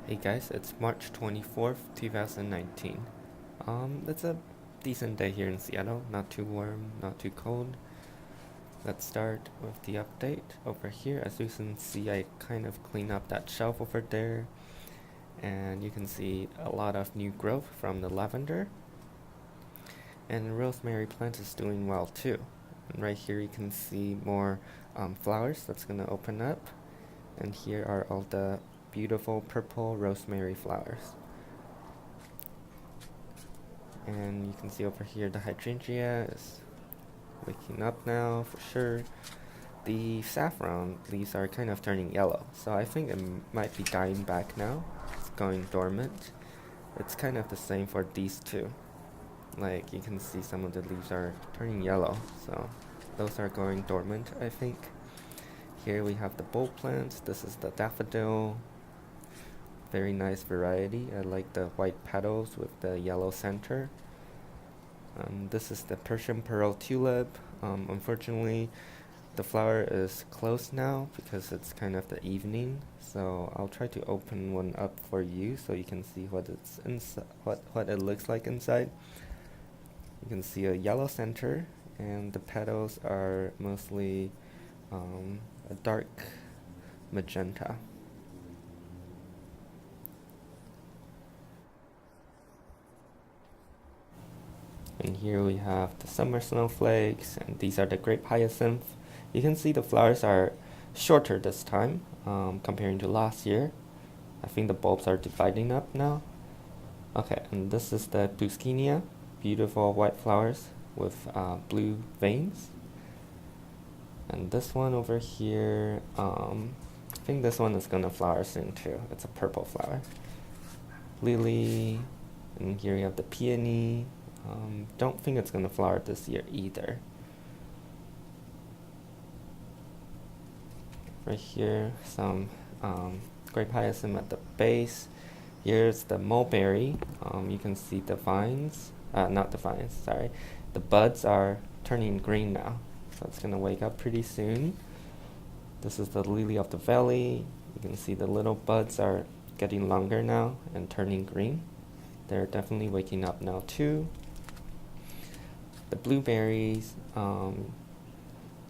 Hey guys, it's March 24th, 2019. It's a decent day here in Seattle. Not too warm, not too cold. Let's start with the update. Over here, as you can see, I kind of cleaned up that shelf over there. And you can see a lot of new growth from the lavender. And the rosemary plant is doing well too. And right here you can see more flowers that's going to open up. And here are all the beautiful purple rosemary flowers. And you can see over here the hydrangea is waking up now for sure. The saffron leaves are kind of turning yellow, so I think it might be dying back now. It's going dormant. It's kind of the same for these two. Like you can see some of the leaves are turning yellow, so those are going dormant, I think. Here we have the bulb plants. This is the daffodil. Very nice variety. I like the white petals with the yellow center. This is the Persian pearl tulip. Unfortunately, the flower is closed now because it's kind of the evening. So I'll try to open one up for you so you can see what it's what it looks like inside. You can see a yellow center, and the petals are mostly a dark magenta. And here we have the summer snowflakes, and these are the grape hyacinth. You can see the flowers are shorter this time comparing to last year. I think the bulbs are dividing up now. Okay, and this is the Buskinia, beautiful white flowers with blue veins. And this one over here, I think this one is gonna flower soon too. It's a purple flower. Lily, and here you have the peony. Don't think it's gonna flower this year either. Right here, some grape hyacinth at the base. Here's the mulberry. You can see the vines, not the vines, sorry. The buds are turning green now, so it's gonna wake up pretty soon. This is the lily of the valley. You can see the little buds are getting longer now and turning green. They're definitely waking up now too. The blueberries, you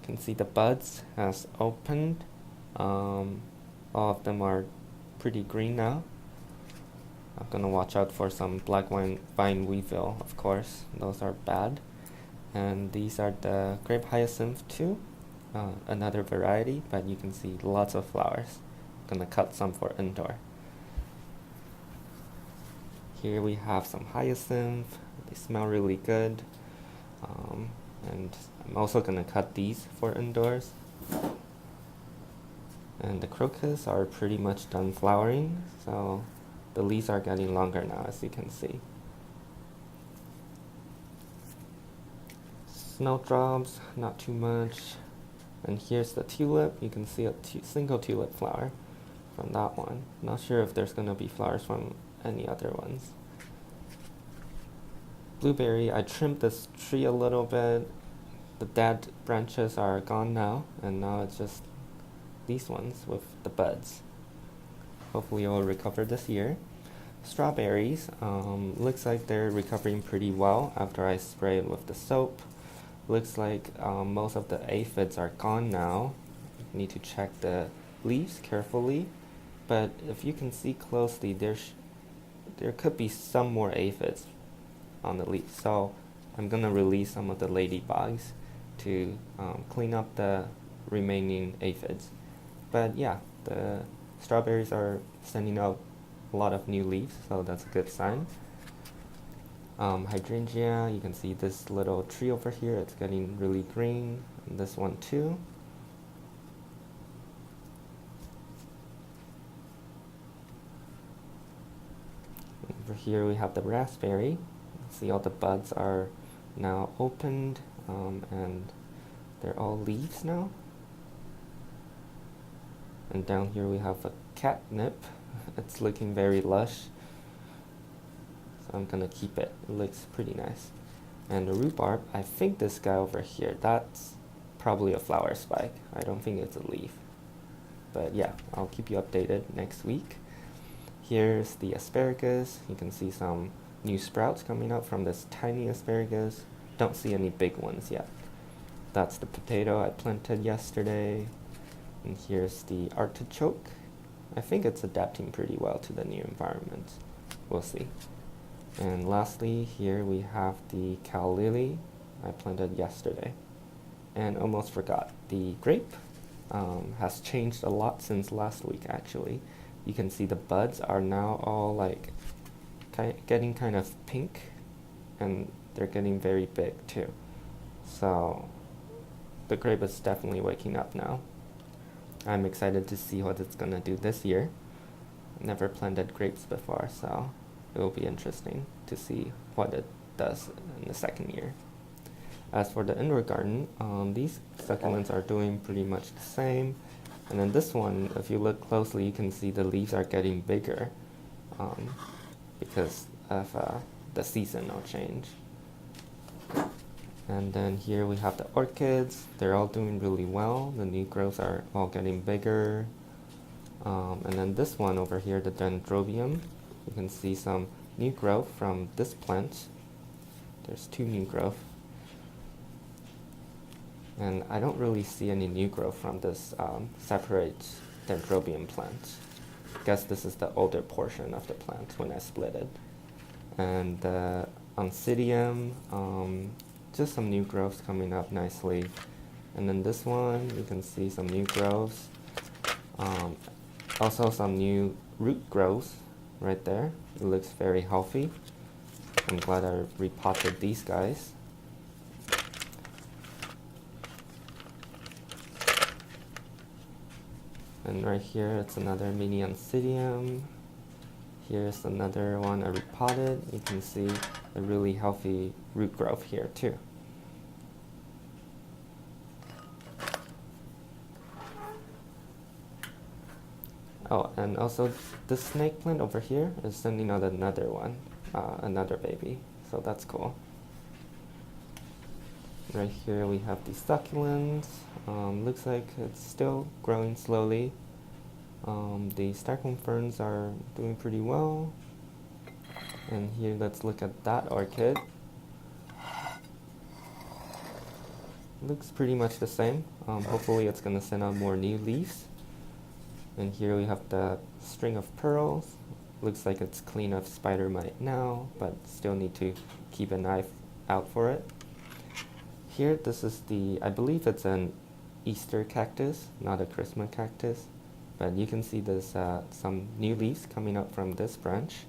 can see the buds has opened. All of them are pretty green now. I'm gonna watch out for some black vine weevil, of course. Those are bad. And these are the grape hyacinth too, another variety, but you can see lots of flowers. I'm gonna cut some for indoor. Here we have some hyacinth. They smell really good. And I'm also gonna cut these for indoors. And the crocus are pretty much done flowering, so the leaves are getting longer now, as you can see. Snowdrops, not too much. And here's the tulip. You can see a single tulip flower from that one. Not sure if there's gonna be flowers from any other ones. Blueberry, I trimmed this tree a little bit. The dead branches are gone now, and now it's just these ones with the buds. Hopefully it will recover this year. Strawberries, looks like they're recovering pretty well after I sprayed with the soap. Looks like most of the aphids are gone now. Need to check the leaves carefully, but if you can see closely, there could be some more aphids on the leaf, so I'm gonna release some of the ladybugs to clean up the remaining aphids. But yeah, the strawberries are sending out a lot of new leaves, so that's a good sign. Hydrangea, you can see this little tree over here, it's getting really green, and this one too. Over here we have the raspberry. See, all the buds are now opened, and they're all leaves now. And down here we have a catnip. It's looking very lush, so I'm gonna keep it. It looks pretty nice. And the rhubarb, I think this guy over here, that's probably a flower spike. I don't think it's a leaf. But yeah, I'll keep you updated next week. Here's the asparagus. You can see some new sprouts coming up from this tiny asparagus. Don't see any big ones yet. That's the potato I planted yesterday. And here's the artichoke. I think it's adapting pretty well to the new environment. We'll see. And lastly, here we have the calla lily I planted yesterday. And almost forgot, the grape has changed a lot since last week actually. You can see the buds are now all like getting kind of pink, and they're getting very big too. So the grape is definitely waking up now. I'm excited to see what it's gonna do this year. Never planted grapes before, so it will be interesting to see what it does in the second year. As for the indoor garden, these succulents are doing pretty much the same. And then this one, if you look closely, you can see the leaves are getting bigger because of the seasonal change. And then here we have the orchids. They're all doing really well. The new growths are all getting bigger. And then this one over here, the dendrobium, you can see some new growth from this plant. There's 2 new growth. And I don't really see any new growth from this separate dendrobium plant. I guess this is the older portion of the plant when I split it. And the oncidium, just some new growths coming up nicely. And then this one, you can see some new growths. Also some new root growths right there. It looks very healthy. I'm glad I repotted these guys. And right here, it's another mini oncidium. Here's another one I repotted. You can see a really healthy root growth here too. Oh, and also this snake plant over here is sending out another one, another baby. So that's cool. Right here we have the succulents. Looks like it's still growing slowly. The Stockholm ferns are doing pretty well. And here, let's look at that orchid. Looks pretty much the same. Hopefully it's gonna send out more new leaves. And here we have the string of pearls. Looks like it's clean of spider mite now, but still need to keep an eye out for it. Here, this is the, I believe it's an Easter cactus, not a Christmas cactus. But you can see there's some new leaves coming up from this branch.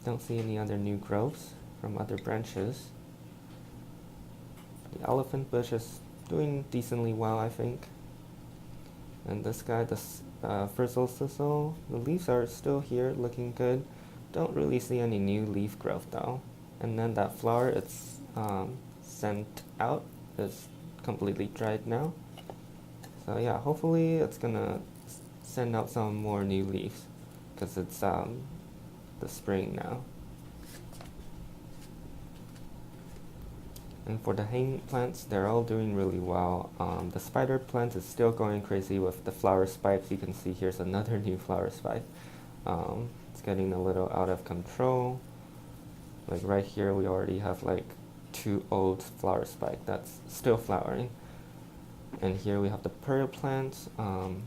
Don't see any other new growths from other branches. The elephant bush is doing decently well, I think. And this guy, the frizzle sizzle, the leaves are still here, looking good. Don't really see any new leaf growth though. And then that flower, it's sent out, is completely dried now. So yeah, hopefully it's gonna send out some more new leaves because it's the spring now. And for the hanging plants, they're all doing really well. The spider plant is still going crazy with the flower spikes. You can see here's another new flower spike. It's getting a little out of control. Like right here, we already have like 2 old flower spikes that's still flowering. And here we have the pearl plants.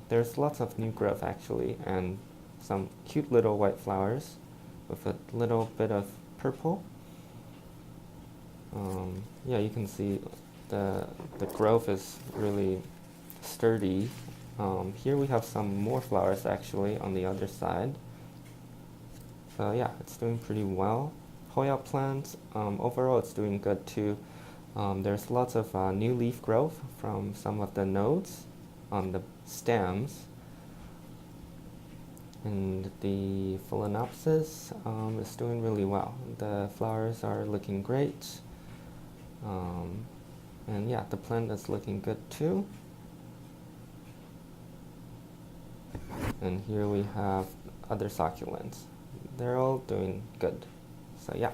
There's lots of new growth actually, and some cute little white flowers with a little bit of purple. Yeah, you can see the growth is really sturdy. Here we have some more flowers actually on the other side. So yeah, it's doing pretty well. Hoya plants, overall it's doing good too. There's lots of new leaf growth from some of the nodes on the stems. And the Phalaenopsis is doing really well. The flowers are looking great. And yeah, the plant is looking good too. And here we have other succulents. They're all doing good. So yeah.